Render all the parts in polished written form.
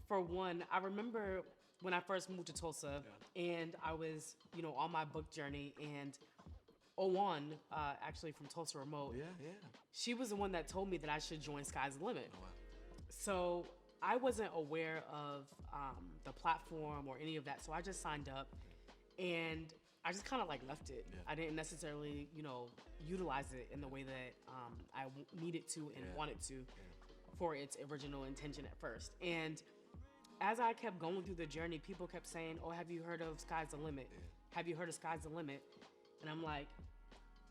For one, I remember when I first moved to Tulsa and I was, on my book journey, and Owan, actually from Tulsa Remote, Yeah. she was the one that told me that I should join Sky's the Limit. Oh, wow. So I wasn't aware of the platform or any of that. So I just signed up and I just kind of like left it. Yeah. I didn't necessarily, utilize it in the way that needed to and wanted to for its original intention at first. And as I kept going through the journey, people kept saying, "Oh, have you heard of Sky's the Limit? Have you heard of Sky's the Limit?" And I'm like,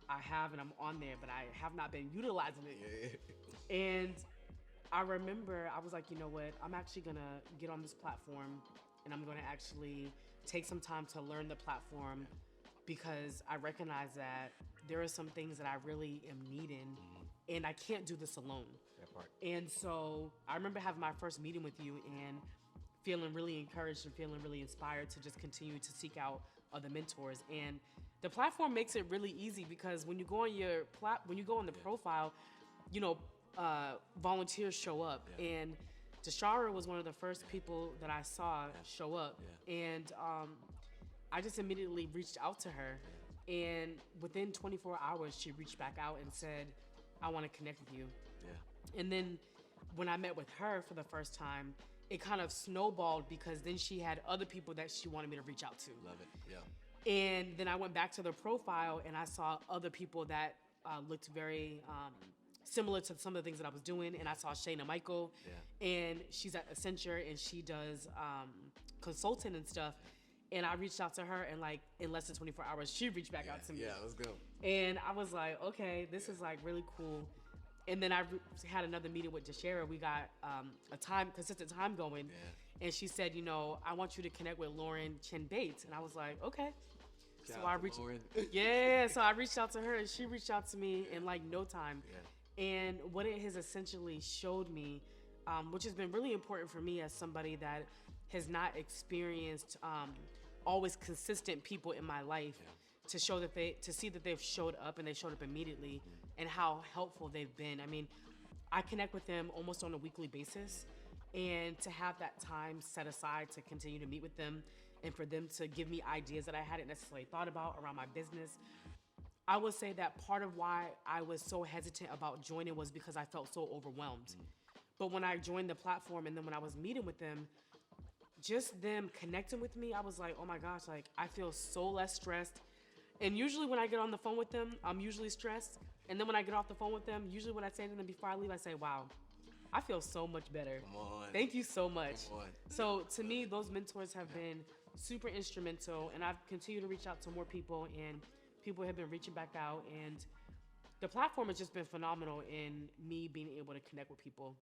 I have, and I'm on there, but I have not been utilizing it. Yeah. And I remember I was like, you know what? I'm actually gonna get on this platform, and I'm gonna actually take some time to learn the platform because I recognize that there are some things that I really am needing, and I can't do this alone. That part. And so I remember having my first meeting with you and feeling really encouraged and feeling really inspired to just continue to seek out other mentors. And the platform makes it really easy because when you go on when you go on the profile, you know, volunteers show up. And Deshara was one of the first people that I saw show up. And I just immediately reached out to her. And within 24 hours, she reached back out and said, "I want to connect with you." And then when I met with her for the first time, it kind of snowballed because then she had other people that she wanted me to reach out to. Love it. Yeah. And then I went back to the profile and I saw other people that looked very similar to some of the things that I was doing. And I saw Shayna Michael, and she's at Accenture and she does consulting and stuff. And I reached out to her, and like in less than 24 hours, she reached back out to me. Yeah, let's go. And I was like, okay, this is like really cool. And then I had another meeting with Deshara. We got a consistent time going. And she said, I want you to connect with Lauren Chen Bates. And I was like, okay. Shout So out I to reached, Lauren. so I reached out to her, and she reached out to me in like no time. And what it has essentially showed me, which has been really important for me as somebody that has not experienced always consistent people in my life, to see that they've showed up and they showed up immediately, and how helpful they've been. I mean, I connect with them almost on a weekly basis, and to have that time set aside to continue to meet with them and for them to give me ideas that I hadn't necessarily thought about around my business. I would say that part of why I was so hesitant about joining was because I felt so overwhelmed. But when I joined the platform and then when I was meeting with them, just them connecting with me, I was like, oh my gosh, like I feel so less stressed. And usually when I get on the phone with them, I'm usually stressed. And then when I get off the phone with them, usually when I say to them before I leave, I say, wow, I feel so much better. Come on. Thank you so much. Come on. So to me, those mentors have been super instrumental, and I've continued to reach out to more people, and people have been reaching back out. And the platform has just been phenomenal in me being able to connect with people.